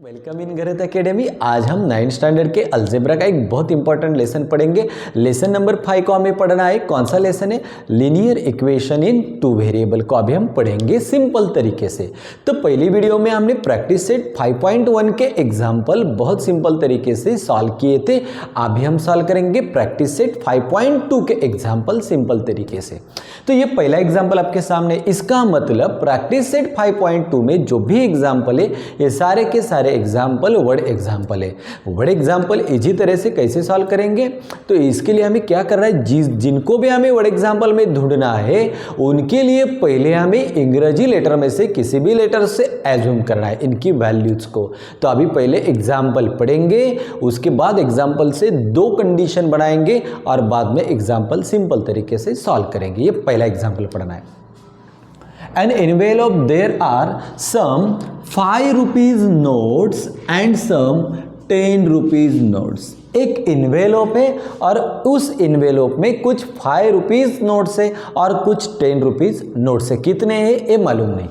Welcome in Garat academy. आज हम 9th standard के अलजेब्रा का एक बहुत इंपॉर्टेंट लेसन पढ़ेंगे। लेसन नंबर 5 को हमें पढ़ना है। कौन सा लेसन है? लीनियर इक्वेशन इन 2 वेरिएबल को अभी हम पढ़ेंगे सिंपल तरीके से। तो पहली वीडियो में हमने प्रैक्टिस सेट 5.1 के एग्जाम्पल बहुत सिंपल तरीके से सॉल्व किए थे। अभी हम सॉल्व करेंगे प्रैक्टिस सेट 5.2 के एग्जाम्पल सिंपल तरीके से। तो ये पहला एग्जाम्पल आपके सामने। इसका मतलब प्रैक्टिस सेट 5.2 में जो भी एग्जाम्पल है ये सारे के सारे एग्जाम्पल वर्ड एग्जाम्पल है। वर्ड एग्जाम्पल इसी तरह से कैसे सॉल्व करेंगे? तो इसके लिए हमें क्या करना है, जिनको भी हमें वर्ड एग्जाम्पल में ढूंढना है उनके लिए पहले हमें अंग्रेजी लेटर में से किसी भी लेटर से एज्यूम करना है इनकी वैल्यूज को। तो अभी पहले एग्जाम्पल पढ़ेंगे, उसके बाद एग्जाम्पल से 2 कंडीशन बनाएंगे और बाद में एग्जाम्पल सिंपल तरीके से सॉल्व करेंगे। ये पहला एग्जाम्पल पढ़ना है। An envelope, there are some 5 rupees notes and some 10 rupees notes। एक इन्वेलोप है और उस इन्वेलोप में कुछ 5 रुपीज नोट्स है और कुछ 10 रुपीज नोट्स है। कितने हैं ये मालूम नहीं।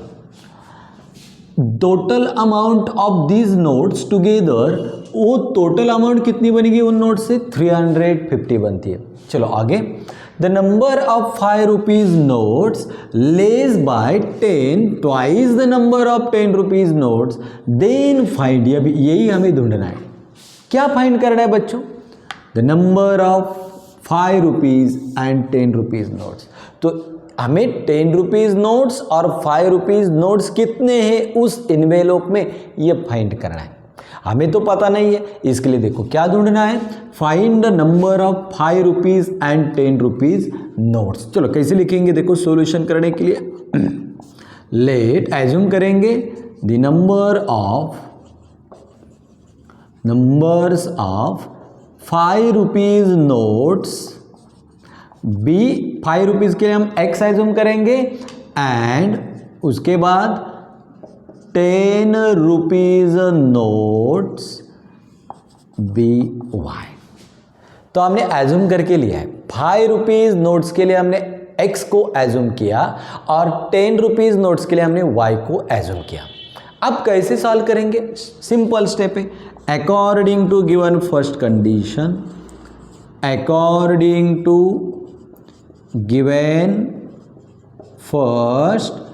Total amount of these notes together, वो टोटल अमाउंट कितनी बनेगी उन नोट से? 350 बनती है। चलो आगे। The number of 5 rupees notes less by 10 twice the number of 10 rupees notes, then find। अभी यही हमें ढूंढना है। क्या फाइंड करना है बच्चों? The number of 5 rupees and 10 rupees notes। तो हमें 10 रुपीज नोट्स और 5 रुपीज नोट्स कितने हैं उस इन्वेलोप में ये फाइंड करना है। हमें तो पता नहीं है, इसके लिए देखो क्या ढूंढना है। Find the number of 5 rupees and 10 rupees notes. चलो कैसे लिखेंगे देखो सॉल्यूशन करने के लिए। लेट एज्यूम करेंगे the numbers of 5 rupees notes. Be 5 rupees के लिए हम x एज्यूम करेंगे एंड उसके बाद 10 रुपीज नोट्स बी वाई। तो हमने एज्यूम करके लिया है। 5 रुपीज नोट्स के लिए हमने x को एज्यूम किया और 10 रुपीज नोट्स के लिए हमने y को एज्यूम किया। अब कैसे सॉल्व करेंगे? सिंपल स्टेप है। According to given first condition, according to given first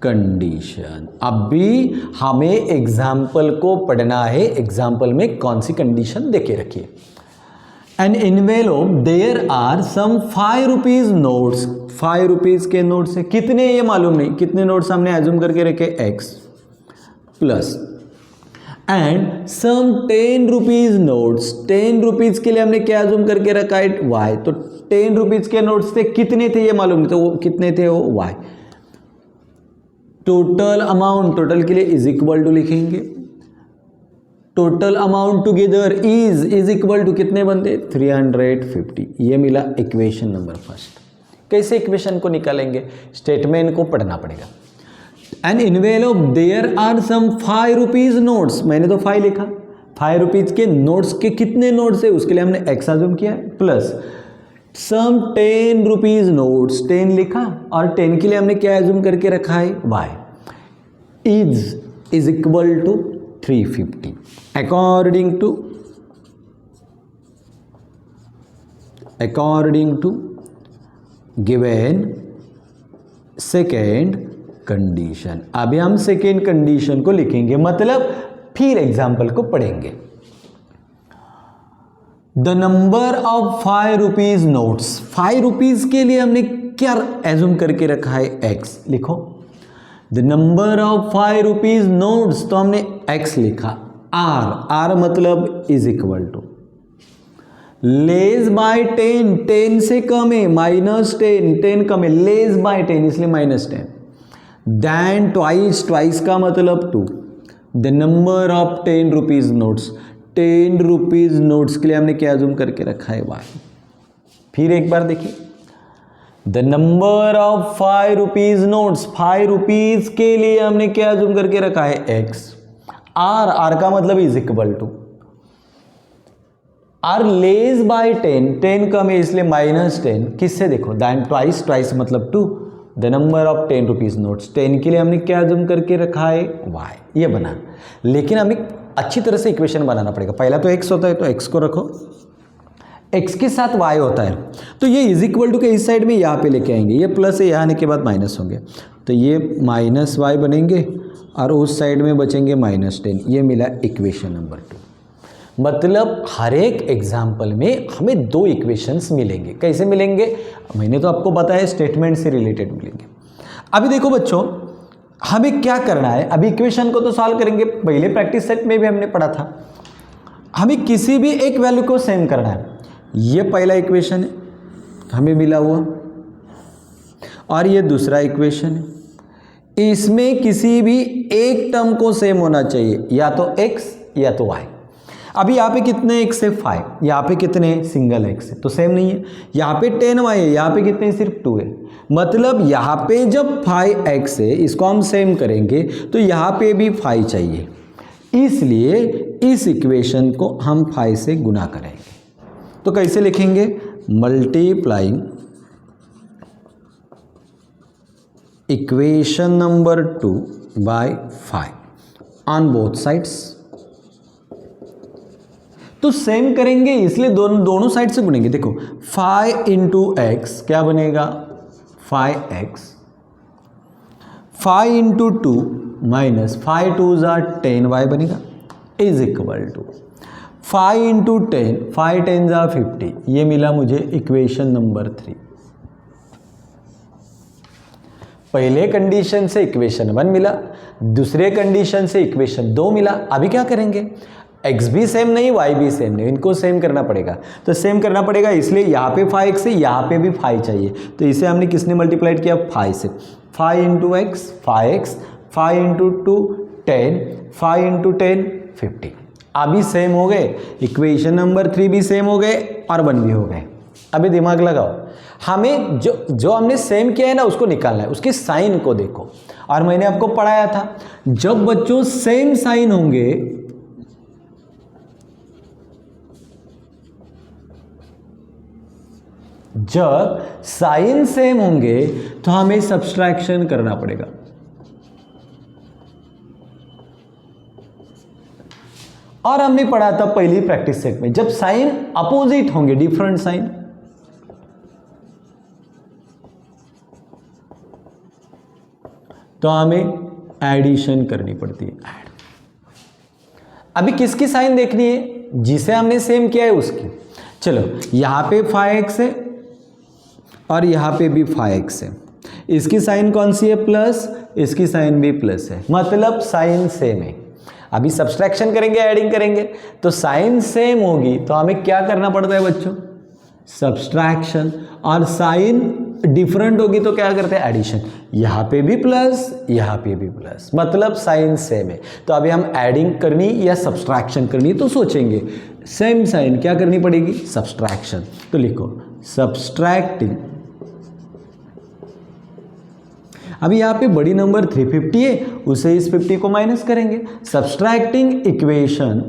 condition. अब भी हमें एग्जाम्पल को पढ़ना है। एग्जाम्पल में कौन सी कंडीशन देके रखिए। An envelope, there are some 5 rupees notes. 5 rupees के नोट्स है। कितने ये मालूम नहीं। कितने नोट्स हमने एज्यूम करके रखे? x plus and some 10 rupees notes. 10 rupees के लिए हमने क्या एज्यूम करके रखा है? y। तो 10 रुपीज के नोट्स थे, कितने थे ये मालूम नहीं, तो वो कितने थे? वो y। टोटल अमाउंट, टोटल के लिए इज इक्वल टू लिखेंगे। Total amount together is equal to कितने बनते? 350। ये मिला इक्वेशन नंबर फर्स्ट। कैसे इक्वेशन को निकालेंगे? स्टेटमेंट को पढ़ना पड़ेगा। An envelope, there are some 5 rupees notes. मैंने तो 5 लिखा। 5 रुपीज के नोट्स के कितने नोट्स है उसके लिए हमने x एज्यूम किया है प्लस सम 10 रुपीज नोट्स, 10 लिखा और 10 के लिए हमने क्या एज्यूम करके रखा है? y is equal to 350। According to given second condition. अभी हम सेकेंड कंडीशन को लिखेंगे, मतलब फिर एग्जाम्पल को पढ़ेंगे। The number of 5 rupees notes. 5 rupees के लिए हमने क्या एज्यूम करके रखा है? x लिखो। The number of 5 rupees notes, तो हमने x लिखा। r मतलब is equal to less by 10, 10 से कम है, -10, 10 कम है, लेस बाय 10 इसलिए -10। देन ट्वाइस का मतलब 2। The number of 10 rupees notes, 10 rupees notes के लिए हमने क्या एज्यूम करके रखा है? y। फिर एक बार देखिए। The number of 5 rupees notes, 5 rupees के लिए हमने क्या एज्यूम करके रखा है? x। r का मतलब is equal to are less by 10, 10 कम है इसलिए -10। किससे देखो? दैन ट्वाइस मतलब 2। The number of 10 rupees notes, 10 के लिए हमने क्या एज्यूम करके रखा है? y। ये बना। लेकिन हमें अच्छी तरह से इक्वेशन बनाना पड़ेगा। पहला तो x होता है तो x को रखो, x के साथ y होता है तो ये इज इक्वल टू के इस साइड में यहाँ पे लेके आएंगे, ये प्लस है, यहाँ आने के बाद माइनस होंगे तो ये माइनस y बनेंगे और उस साइड में बचेंगे -10। ये मिला इक्वेशन नंबर 2। मतलब हर एक एग्जाम्पल में हमें 2 इक्वेशंस मिलेंगे। कैसे मिलेंगे? मैंने तो आपको बताया स्टेटमेंट से रिलेटेड मिलेंगे। अभी देखो बच्चों, हमें क्या करना है, अभी इक्वेशन को तो सॉल्व करेंगे, पहले प्रैक्टिस सेट में भी हमने पढ़ा था। हमें किसी भी एक वैल्यू को सेम करना है। ये पहला इक्वेशन है हमें मिला हुआ और ये दूसरा इक्वेशन है, इसमें किसी भी एक टर्म को सेम होना चाहिए, या तो x या तो y। अभी यहाँ पे कितने x है 5, यहाँ पे कितने सिंगल x है तो सेम नहीं है। यहाँ पे 10y है, यहाँ पे कितने सिर्फ 2 है। मतलब यहाँ पे जब 5x है इसको हम सेम करेंगे तो यहाँ पे भी 5 चाहिए, इसलिए इस इक्वेशन को हम 5 से गुना करेंगे। तो कैसे लिखेंगे? Multiplying equation number 2 by 5 on both sides. तो सेम करेंगे इसलिए दोनों साइड से गुनेंगे। देखो 5 इंटू एक्स क्या बनेगा 5x, 5 इंटू 2 माइनस 5 2 ज़ा 10y बनेगा इज इक्वल टू 5 इंटू 10, 5 10 ज़ा 50। ये मिला मुझे इक्वेशन नंबर 3। पहले कंडीशन से इक्वेशन 1 मिला, दूसरे कंडीशन से इक्वेशन 2 मिला। अभी क्या करेंगे? x भी सेम नहीं, y भी सेम नहीं, इनको सेम करना पड़ेगा। तो सेम करना पड़ेगा इसलिए यहाँ पे 5x है, यहाँ पे भी 5 चाहिए, तो इसे हमने किसने मल्टीप्लाइड किया 5 से। 5 into x 5x, 5 into 2 10, 5 into 10 50। अभी सेम हो गए, इक्वेशन नंबर 3 भी सेम हो गए और 1 भी हो गए। अभी दिमाग लगाओ, हमें जो हमने सेम किया है ना उसको निकालना है, उसके साइन को देखो। और मैंने आपको पढ़ाया था जब बच्चों सेम साइन होंगे जब साइन सेम होंगे तो हमें सब्सट्रैक्शन करना पड़ेगा। और हमने पढ़ा था पहली प्रैक्टिस सेट में जब साइन अपोजिट होंगे, डिफरेंट साइन, तो हमें एडिशन करनी पड़ती है, ऐड। अभी किसकी साइन देखनी है? जिसे हमने सेम किया है उसकी। चलो यहां पे 5x है और यहाँ पे भी 5x है, इसकी साइन कौन सी है प्लस, इसकी साइन भी प्लस है, मतलब साइन सेम है। अभी सब्सट्रैक्शन करेंगे एडिंग करेंगे तो साइन सेम होगी तो हमें क्या करना पड़ता है बच्चों? सब्सट्रैक्शन। और साइन डिफरेंट होगी तो क्या करते हैं? एडिशन। यहाँ पे भी प्लस, यहाँ पे भी प्लस, मतलब साइन सेम है। तो अभी हम एडिंग करनी या सब्सट्रैक्शन करनी तो सोचेंगे सेम साइन क्या करनी पड़ेगी? सब्सट्रैक्शन। तो लिखो सब्सट्रैक्टिंग। अभी यहाँ पे बड़ी नंबर 350 है, उसे इस 50 को माइनस करेंगे। सब्सट्रैक्टिंग इक्वेशन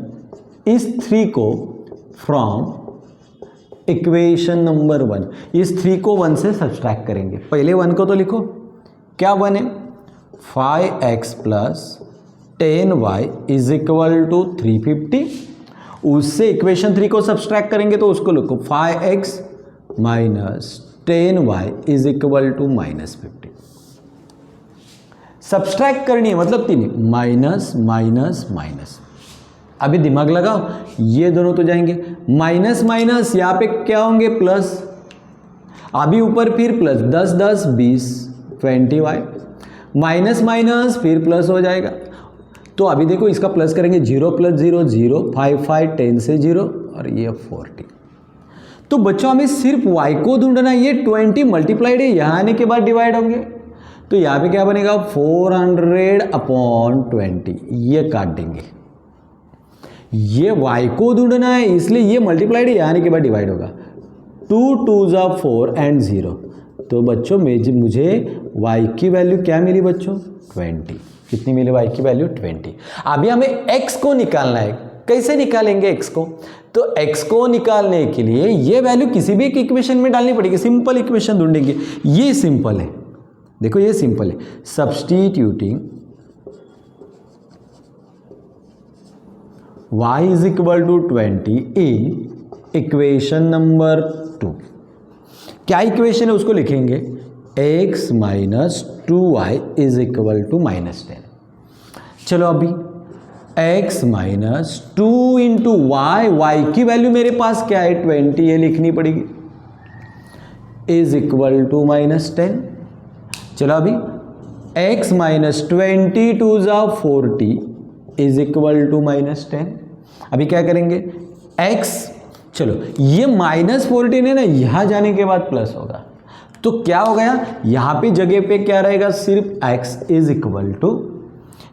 इस 3 को फ्रॉम इक्वेशन नंबर 1, इस 3 को 1 से सब्सट्रैक्ट करेंगे। पहले 1 को तो लिखो, क्या 1 है? 5x plus 10y is equal to 350। उससे इक्वेशन 3 को सब्सट्रैक्ट करेंगे तो उसको लिखो 5x minus 10y is equal to -50। Subtract करनी है मतलब 3 माइनस माइनस माइनस। अभी दिमाग लगाओ, ये दोनों तो जाएंगे, माइनस माइनस यहाँ पे क्या होंगे? प्लस। अभी ऊपर फिर प्लस, 10 10 20 20y, माइनस माइनस फिर प्लस हो जाएगा। तो अभी देखो इसका प्लस करेंगे, 0 + 0 0, 5 5 10 से 0 और ये 40। तो बच्चों हमें सिर्फ y को ढूंढना है। ये 20 मल्टीप्लाइड है, यहाँ आने के बाद डिवाइड होंगे तो यहाँ पे क्या बनेगा? 400/20। ये काट देंगे। ये y को ढूंढना है इसलिए ये मल्टीप्लाइड है, यहाँ आने के बाद डिवाइड होगा। 2 2 ज़ा 4 एंड 0। तो बच्चों मुझे y की वैल्यू क्या मिली बच्चों? 20। कितनी मिली y की वैल्यू? 20। अभी हमें x को निकालना है। कैसे निकालेंगे x को? तो x को निकालने के लिए ये वैल्यू किसी भी एक इक्वेशन में डालनी पड़ेगी। सिंपल इक्वेशन ढूंढेंगे, ये सिंपल है, देखो ये सिंपल है। Substituting y is equal to 20 in equation number 2। क्या इक्वेशन है उसको लिखेंगे, x minus 2y is equal to -10। चलो अभी x minus 2 into y, y की वैल्यू मेरे पास क्या है 20, ये लिखनी पड़ेगी, इज इक्वल टू -10। चलो अभी x माइनस 20 टू जा 40 इज इक्वल टू -10। अभी क्या करेंगे x, चलो ये -14 है ना, यहां जाने के बाद प्लस होगा, तो क्या हो गया यहां पे जगह पे क्या रहेगा, सिर्फ x इज इक्वल टू,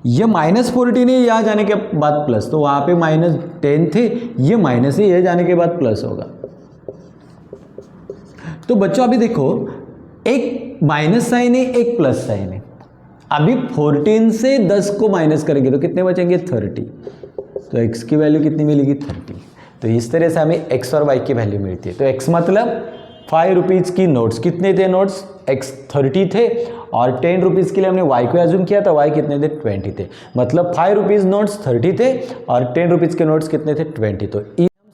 ये -14 है, यहां जाने के बाद प्लस, तो वहां पे -10 थे, ये माइनस है, ये जाने के बाद प्लस होगा। तो बच्चों अभी देखो एक माइनस साइन है, एक प्लस साइन है। अभी 14 से 10 को माइनस करेंगे तो कितने बचेंगे 30, तो x की वैल्यू कितनी मिलेगी 30। तो इस तरह से हमें x और y की वैल्यू मिलती है। तो x मतलब 5 रुपीज़ की नोट्स, कितने थे नोट्स, x 30 थे, और 10 रुपीज़ के लिए हमने y को एज्यूम किया था, y कितने थे 20 थे, मतलब 5 रुपीज़ नोट्स 30 थे और 10 रुपीज़ के नोट्स कितने थे 20। तो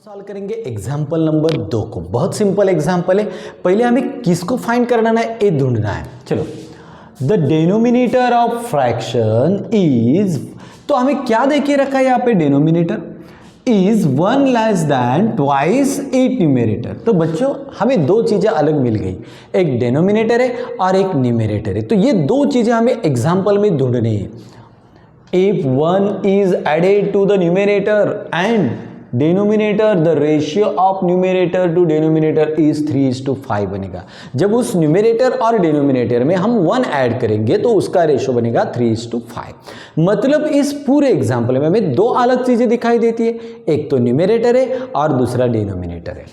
सॉल्व करेंगे एग्जाम्पल नंबर 2 को, बहुत सिंपल एग्जाम्पल है। पहले हमें किसको फाइंड करना है, ए ढूंढना है। चलो, the denominator of fraction is, तो हमें क्या देके रखा है यहाँ पे, denominator is 1 less than twice it numerator. तो बच्चों हमें दो चीजें अलग मिल गई, एक डिनोमिनेटर है और एक न्यूमरेटर है। तो ये दो चीजें हमें एग्जाम्पल में ढूंढनी है। If 1 is added to the numerator and denominator, the ratio of numerator to denominator is 3:5 बनेगा। जब उस न्यूमरेटर और डिनोमिनेटर में हम 1 ऐड करेंगे तो उसका रेशियो बनेगा 3:5। मतलब इस पूरे एग्जाम्पल में हमें दो अलग चीजें दिखाई देती है, एक तो न्यूमरेटर है और दूसरा डिनोमिनेटर है।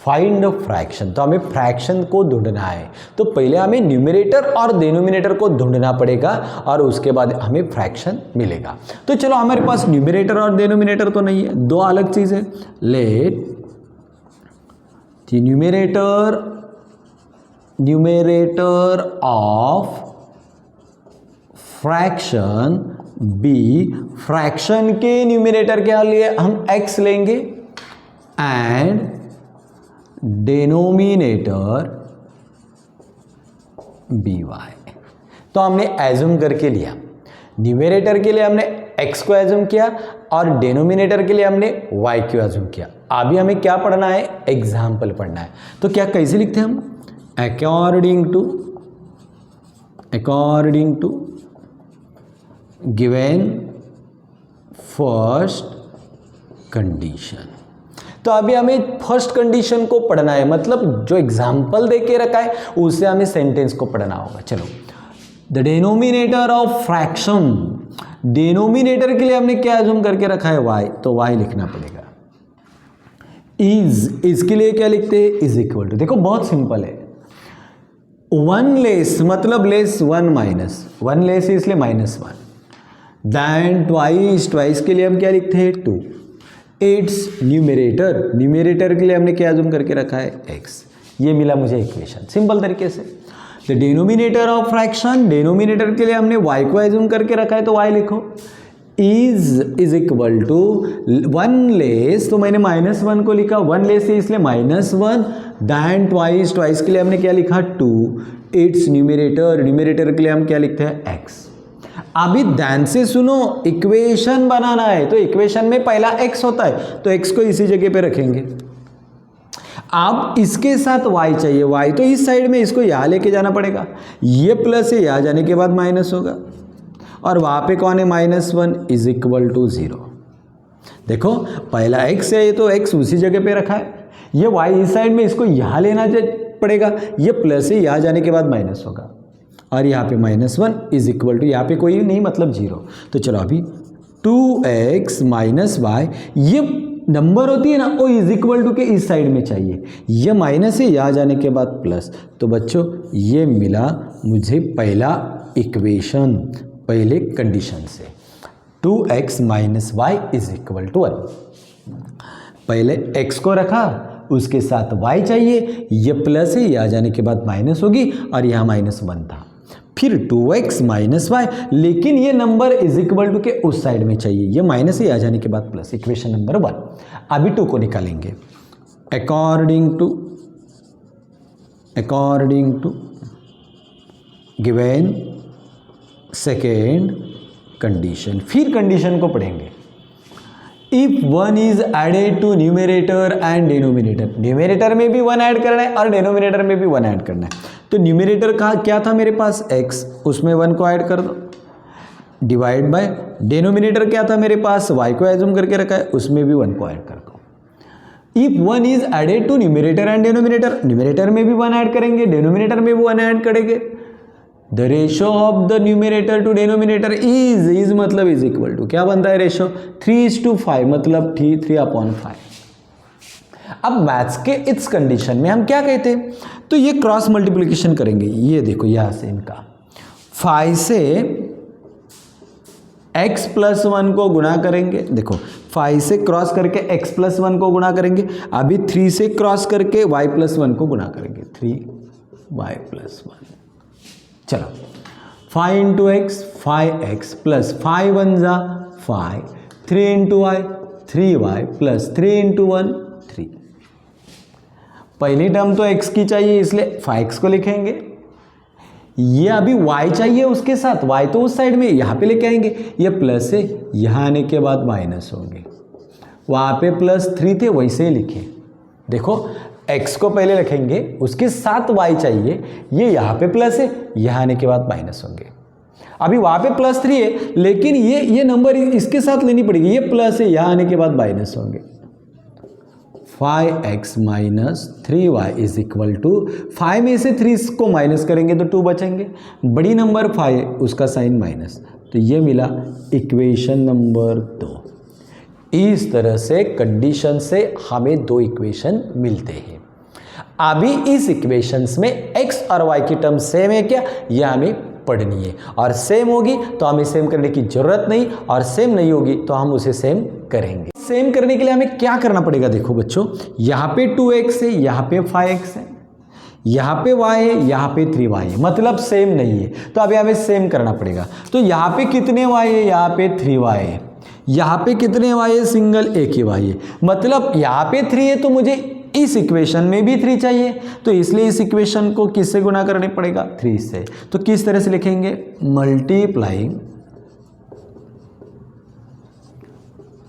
फाइंड फ्रैक्शन, तो हमें फ्रैक्शन को ढूंढना है, तो पहले हमें न्यूमरेटर और डिनोमिनेटर को ढूंढना पड़ेगा और उसके बाद हमें फ्रैक्शन मिलेगा। तो चलो हमारे पास न्यूमरेटर और डिनोमिनेटर तो नहीं है, दो अलग चीज है। Let the numerator of fraction be, fraction के न्यूमरेटर के लिए हम x लेंगे एंड डिनोमिनेटर by। तो हमने एज्यूम करके लिया, न्यूमरेटर के लिए हमने x को एज्यूम किया और डिनोमिनेटर के लिए हमने y को एज्यूम किया। अभी हमें क्या पढ़ना है, एग्जाम्पल पढ़ना है। तो क्या कैसे लिखते हैं हम, according to given first condition. तो अभी हमें फर्स्ट कंडीशन को पढ़ना है, मतलब जो एग्जाम्पल देके रखा है उससे हमें सेंटेंस को पढ़ना होगा। चलो, the denominator of fraction, denominator के लिए हमने क्या एज्यूम करके रखा है y, तो y लिखना पड़ेगा। इज, इसके लिए क्या लिखते हैं, इज इक्वल टू, देखो बहुत सिंपल है, 1 लेस मतलब लेस 1 माइनस 1 लेस है इसलिए -1, दैन ट्वाइस के लिए हम क्या लिखते हैं 2, इट्स न्यूमरेटर के लिए हमने क्या एज्यूम करके रखा है x। ये मिला मुझे इक्वेशन सिंपल तरीके से। The denominator of fraction, denominator के लिए हमने y को एज्यूम करके रखा है तो y लिखो। इज इक्वल टू 1 लेस, तो मैंने -1 को लिखा, 1 लेस है इसलिए -1, दैन ट्वाइस के लिए हमने क्या लिखा 2, इट्स न्यूमरेटर के लिए हम क्या लिखते हैं x। अभी ध्यान से सुनो, इक्वेशन बनाना है तो इक्वेशन में पहला x होता है तो x को इसी जगह पे रखेंगे। अब इसके साथ y चाहिए, y तो इस साइड में, इसको यहाँ लेके जाना पड़ेगा, ये प्लस है, यहाँ जाने के बाद माइनस होगा, और वहाँ पे कौन है -1 इज इक्वल टू 0। देखो पहला x है तो x उसी जगह पे रखा है, ये y इस साइड में, इसको यहाँ लेना पड़ेगा, ये प्लस है, यहाँ जाने के बाद माइनस होगा, और यहाँ पे -1 इज इक्वल टू, यहाँ पे कोई नहीं मतलब 0। तो चलो अभी 2x माइनस y, ये नंबर होती है ना वो इज इक्वल टू के इस साइड में चाहिए, ये माइनस है, यहाँ जाने के बाद प्लस। तो बच्चों ये मिला मुझे पहला इक्वेशन, पहले कंडीशन से, 2x minus y is equal to 1। पहले x को रखा, उसके साथ y चाहिए, ये प्लस है, यहाँ जाने के बाद माइनस होगी और यहाँ -1 था। फिर 2x माइनस वाई, लेकिन ये नंबर इज इक्वल टू के उस साइड में चाहिए, ये माइनस ही आ जाने के बाद प्लस, इक्वेशन नंबर 1। अभी 2 को निकालेंगे। According to given second condition, फिर कंडीशन को पढ़ेंगे। If 1 is added to numerator and denominator, numerator में भी 1 ऐड करना है और डिनोमिनेटर में भी 1 ऐड करना है। तो न्यूमरेटर का क्या था मेरे पास x, उसमें 1 को ऐड कर दो, डिवाइड बाय डिनोमिनेटर क्या था मेरे पास, y को एज्यूम करके रखा है, उसमें भी 1 को ऐड कर दो। If 1 is added to numerator and denominator, numerator में भी 1 ऐड करेंगे, डिनोमिनेटर में भी 1 ऐड करेंगे। The ratio of the numerator to denominator is मतलब इज इक्वल टू, क्या बनता है रेशो, 3:5, मतलब 3/5। अब मैथ्स के इस कंडीशन में हम क्या कहते हैं, तो ये क्रॉस मल्टीप्लिकेशन करेंगे, ये देखो यहाँ से इनका 5 से x + 1 को गुणा करेंगे, देखो 5 से क्रॉस करके x + 1 को गुणा करेंगे, अभी 3 से क्रॉस करके y + 1 को गुणा करेंगे, 3y + 1। चलो 5 × x 5x + 5 × 1 = 5, 3 × y 3y + 3 × 1 3। पहली टर्म तो x की चाहिए इसलिए 5x को लिखेंगे, ये अभी y चाहिए उसके साथ, y तो उस साइड में यहाँ पे लेके आएंगे, ये प्लस है, यहाँ आने के बाद माइनस होंगे, वहाँ पे +3 थे वैसे ही लिखे। देखो x को पहले रखेंगे, उसके साथ y चाहिए, ये यहाँ पे प्लस है, यहाँ आने के बाद माइनस होंगे। अभी वहाँ पे +3 है, लेकिन ये नंबर इसके साथ लेनी पड़ेगी, ये प्लस है, यहाँ आने के बाद माइनस होंगे। 5x - 3y = 5 में से 3 को माइनस करेंगे तो 2 बचेंगे, बड़ी नंबर 5 है उसका साइन माइनस, तो ये मिला इक्वेशन नंबर 2। इस तरह से कंडीशन से हमें 2 इक्वेशन मिलते हैं। अभी इस इक्वेशंस में x और y की टर्म सेम है क्या, यह हमें पढ़नी है, और सेम होगी तो हमें सेम करने की जरूरत नहीं, और सेम नहीं होगी तो हम उसे सेम करेंगे। सेम करने के लिए हमें क्या करना पड़ेगा, देखो बच्चों, यहाँ पे 2x है, यहाँ पे 5x है, यहाँ पे y है, यहाँ पे 3y है, मतलब सेम नहीं है, तो अभी हमें सेम करना पड़ेगा। तो यहाँ पे कितने y है, यहाँ पे 3y है, यहाँ पे कितने y है, सिंगल एक ही y है, मतलब यहाँ पे 3 है, तो मुझे इस इक्वेशन में भी 3 चाहिए, तो इसलिए इस इक्वेशन को किससे गुणा करने पड़ेगा, 3 से। तो किस तरह से लिखेंगे, मल्टीप्लाइंग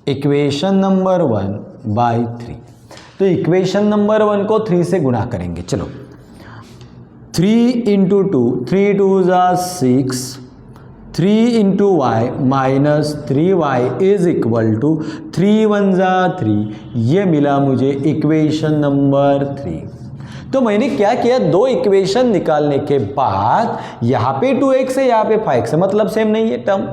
इक्वेशन नंबर 1 बाई 3। तो इक्वेशन नंबर 1 को 3 से गुणा करेंगे। चलो 3 × 2, 3 2 = 6, 3 × y - 3y = 3 1 = 3, ये मिला मुझे इक्वेशन नंबर 3। तो मैंने क्या किया, 2 इक्वेशन निकालने के बाद यहाँ पे 2x है, यहाँ पे 5x है, मतलब सेम नहीं है टर्म,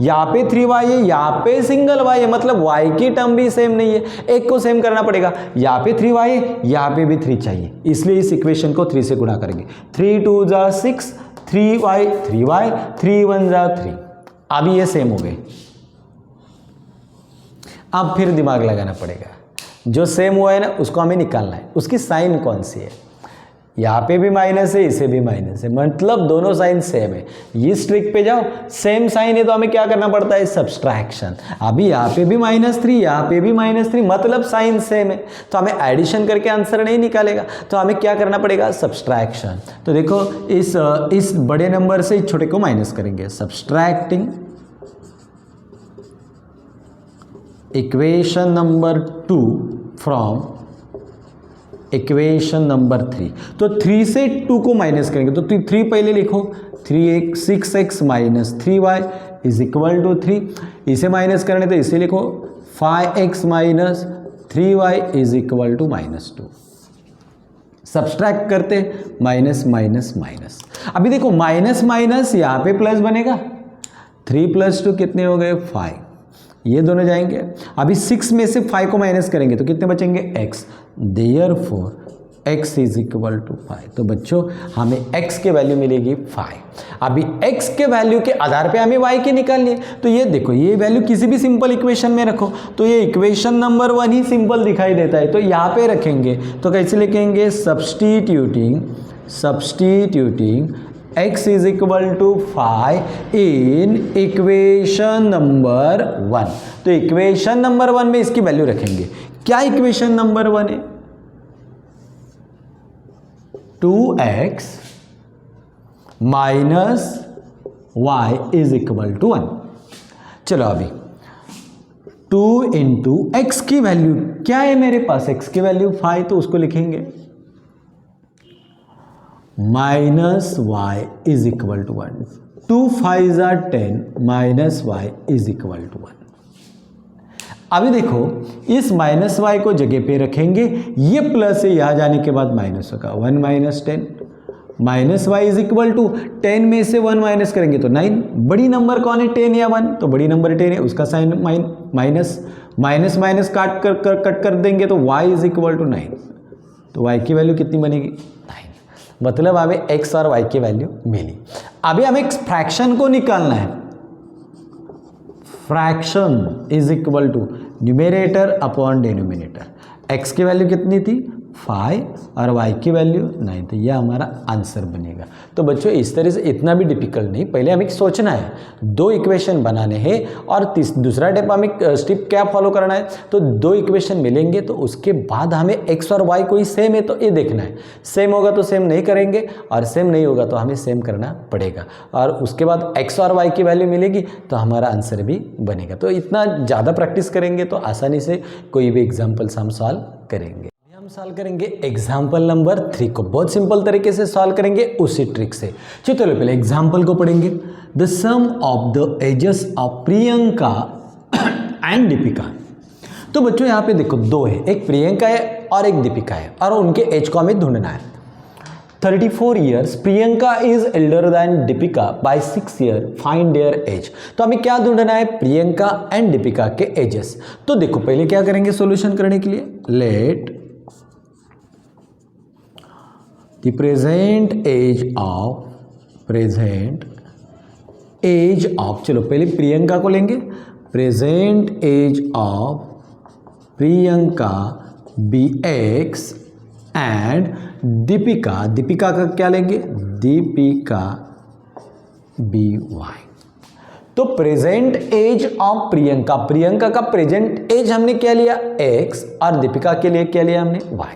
यहाँ पे 3y है, यहाँ पे सिंगल y है, मतलब y की टर्म भी सेम नहीं है, एक को सेम करना पड़ेगा। यहाँ पे 3y है, यहाँ पे भी 3 चाहिए, इसलिए इस इक्वेशन को 3 से गुणा करेंगे। 3 2 = 6, 3y 3 1 = 3। अब ये सेम हो गए। अब फिर दिमाग लगाना पड़ेगा, जो सेम हुआ है ना उसको हमें निकालना है, उसकी साइन कौन सी है, यहाँ पे भी माइनस है, इसे भी माइनस है, मतलब दोनों साइन सेम है। इस ट्रिक पे जाओ, सेम साइन है तो हमें क्या करना पड़ता है, सब्सट्रैक्शन। अभी यहाँ पे भी -3, यहाँ पे भी -3, मतलब साइन सेम है, तो हमें एडिशन करके आंसर नहीं निकालेगा, तो हमें क्या करना पड़ेगा, सब्सट्रैक्शन। तो देखो इस बड़े नंबर से इस छोटे को माइनस करेंगे, subtracting equation number 2 from equation number 3। तो 3 से 2 को माइनस करेंगे, तो 3 पहले लिखो, 6x - 3y = 3, इसे माइनस करने तो इसे लिखो 5x - 3y = -2। सब्सट्रैक्ट करते माइनस माइनस माइनस। अभी देखो माइनस माइनस यहाँ पे प्लस बनेगा, 3 + 2 कितने हो गए, 5, ये दोनों जाएंगे। अभी 6 में से 5 को माइनस करेंगे तो कितने बचेंगे, x, देयरफॉर x = 5। तो बच्चों हमें x के वैल्यू मिलेगी 5। अभी x के वैल्यू के आधार पे हमें y की निकालनी है, तो ये देखो ये वैल्यू किसी भी सिंपल इक्वेशन में रखो तो ये इक्वेशन नंबर 1 ही सिंपल दिखाई देता है, तो यहाँ पे रखेंगे। तो कैसे लिखेंगे, substituting x is equal to 5 in equation number 1। तो इक्वेशन नंबर 1 में इसकी वैल्यू रखेंगे। क्या इक्वेशन नंबर 1 है? 2x minus y is equal to 1। चलो अभी 2 इंटू एक्स की वैल्यू क्या है मेरे पास? x की वैल्यू 5, तो उसको लिखेंगे minus y is equal to 1। 2 5 are 10 minus y is equal to 1। अभी देखो इस माइनस y को जगह पे रखेंगे, ये प्लस है, यहां जाने के बाद माइनस होगा। 1 minus 10 minus y is equal to 10 में से 1 माइनस करेंगे तो 9। बड़ी नंबर कौन है? 10 या 1? तो बड़ी नंबर 10 है, उसका sign minus minus minus cut कर देंगे तो y इज इक्वल टू 9। तो y की वैल्यू कितनी बनेगी? 9। मतलब हमें x और y की वैल्यू मिली। अभी हमें एक फ्रैक्शन को निकालना है। Fraction is equal to numerator upon denominator. x की वैल्यू कितनी थी? 5 और y की वैल्यू 9। तो यह हमारा आंसर बनेगा। तो बच्चों इस तरह से इतना भी डिफिकल्ट नहीं, पहले हमें सोचना है, 2 इक्वेशन बनाने हैं और दूसरा स्टेप हमें स्टेप क्या फॉलो करना है? तो 2 इक्वेशन मिलेंगे तो उसके बाद हमें x और y कोई सेम है तो ये देखना है। सेम होगा तो सेम नहीं करेंगे और सेम नहीं होगा तो हमें सेम करना पड़ेगा, और उसके बाद x और y की वैल्यू मिलेगी तो हमारा आंसर भी बनेगा। तो इतना ज़्यादा प्रैक्टिस करेंगे तो आसानी से कोई भी एग्जाम्पल्स हम सॉल्व करेंगे। हम सॉल्व करेंगे एग्जाम्पल नंबर 3 को, बहुत सिंपल तरीके से सॉल्व करेंगे उसी ट्रिक से। चलो पहले एग्जाम्पल को पढ़ेंगे। The sum of the ages of Priyanka and Deepika. तो बच्चों यहाँ पे देखो 2 है, एक प्रियंका है और एक दीपिका है, और उनके एज को हमें ढूंढना है। 34 years, Priyanka is elder than Deepika by 6 years, find their age. तो हमें क्या ढूंढना है? प्रियंका एंड दीपिका के एजेस। तो देखो पहले क्या करेंगे सोल्यूशन करने के लिए, let the present age of चलो पहले प्रियंका को लेंगे। Present age of Priyanka BX and Deepika का क्या लेंगे? दीपिका BY। तो प्रेजेंट एज ऑफ प्रियंका का प्रेजेंट एज हमने क्या लिया? X, और दीपिका के लिए क्या लिया हमने? Y।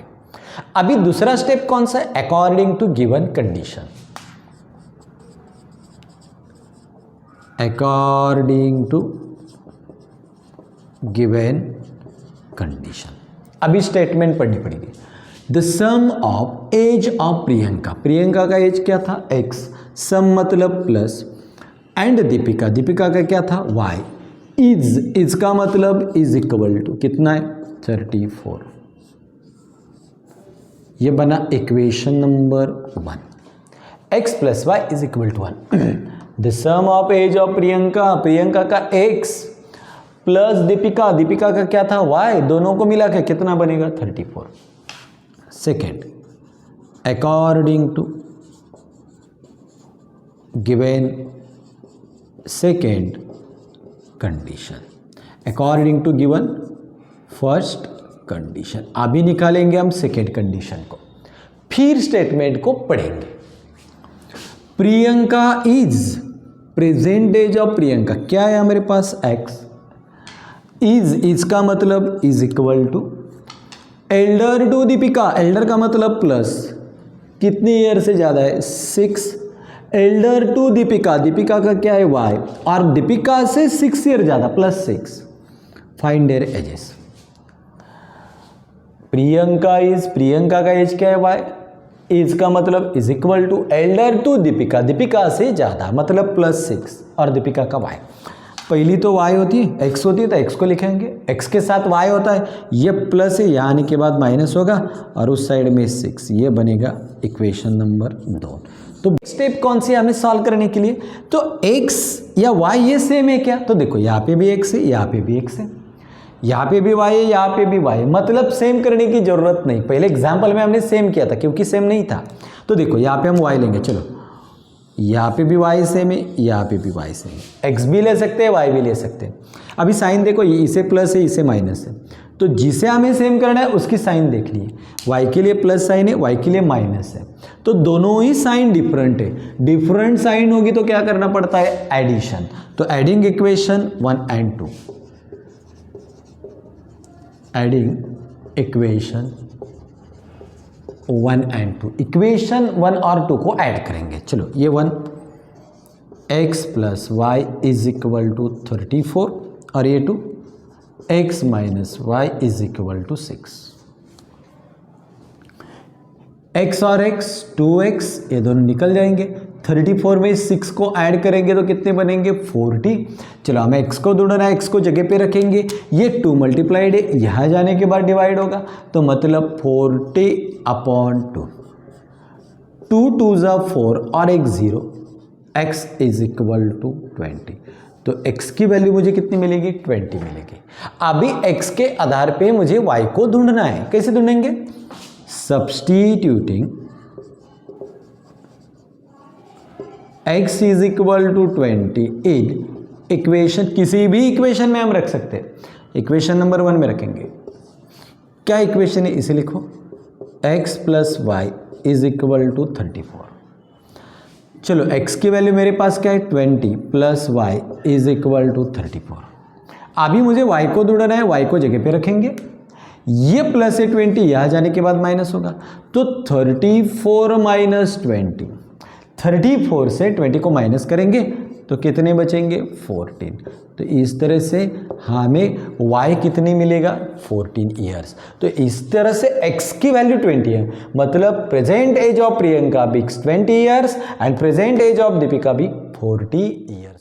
अभी दूसरा स्टेप कौन सा है? According to given condition. According to given condition. अभी स्टेटमेंट पढ़नी पड़ेगी। The sum of age of Priyanka का एज क्या था? x, सम मतलब प्लस, एंड दीपिका का क्या था? y। इज का मतलब इज इक्वल टू कितना है? 34। ये बना equation number 1। x plus y is equal to 1। The sum of age of Priyanka का x प्लस दीपिका का क्या था? y। दोनों को मिला के कितना बनेगा? 34। Second, according to given second condition, according to given first condition. अभी निकालेंगे हम सेकेंड कंडीशन को, फिर स्टेटमेंट को पढ़ेंगे। Priyanka is, present age of Priyanka क्या है हमारे पास? x। इज का मतलब is equal to elder to Deepika, elder का मतलब प्लस, कितनी ईयर से ज़्यादा है? 6। एल्डर टू दीपिका का क्या है? y, और दीपिका से 6 ईयर ज़्यादा, plus 6। Find their ages. Priyanka का एज क्या है? y। इज का मतलब is equal to elder to Deepika से ज़्यादा, मतलब प्लस 6, और दीपिका का y। पहली तो y होती है, x होती है तो x को लिखेंगे, x के साथ y होता है, ये प्लस है, यहाँ आने के बाद माइनस होगा, और उस साइड में 6, ये बनेगा इक्वेशन नंबर 2। तो स्टेप कौन सी हमें सॉल्व करने के लिए? तो x या y ये सेम है क्या? तो देखो यहाँ पे भी x है, यहाँ पे भी x है, यहाँ पे भी y है, यहाँ पे भी y है, मतलब सेम करने की जरूरत नहीं। पहले एग्जाम्पल में हमने सेम किया था क्योंकि सेम नहीं था। तो देखो यहाँ पे हम y लेंगे, चलो यहाँ पे भी y सेम है, यहाँ पे भी y सेम है। x भी ले सकते हैं, y भी ले सकते हैं। अभी साइन देखो, इसे प्लस है, इसे माइनस है, तो जिसे हमें सेम करना है उसकी साइन देख लिए। y के लिए प्लस साइन है, y के लिए माइनस है, तो दोनों ही साइन डिफरेंट है। डिफरेंट साइन होगी तो क्या करना पड़ता है, एडिशन। तो adding equation 1 and 2, adding equation 1 and 2, equation 1 और 2 को ऐड करेंगे। चलो ये 1 x plus y is equal to 34 और ये 2 x minus y is equal to 6। x और x 2x ये दोनों निकल जाएंगे। 34 में 6 को ऐड करेंगे तो कितने बनेंगे, 40। चलो हमें x को ढूंढना है, x को जगह पे रखेंगे। ये 2 मल्टीप्लाइड है, यहाँ जाने के बाद डिवाइड होगा, तो मतलब 40/2। 2 2 जा 4 और एक 0, x इज इक्वल टू 20। तो x की वैल्यू मुझे कितनी मिलेगी, 20 मिलेगी। अभी x के आधार पे मुझे y को ढूंढना है। कैसे ढूंढेंगे, substituting x is equal to 20 in equation, किसी भी इक्वेशन में हम रख सकते हैं। इक्वेशन नंबर 1 में रखेंगे। क्या इक्वेशन है, इसे लिखो, x plus y is equal to 34। चलो x की वैल्यू मेरे पास क्या है, 20 plus y is equal to 34। अभी मुझे y को ढूंढना है, y को जगह पे रखेंगे। ये प्लस है 20, यहाँ जाने के बाद माइनस होगा, तो 34 माइनस 20। 34 से 20 को माइनस करेंगे तो कितने बचेंगे, 14। तो इस तरह से हमें y कितनी मिलेगा, 14 ईयर्स। तो इस तरह से x की वैल्यू 20 है, मतलब प्रेजेंट एज ऑफ प्रियंका भी 20 years and present age of Deepika भी 40 ईयर्स।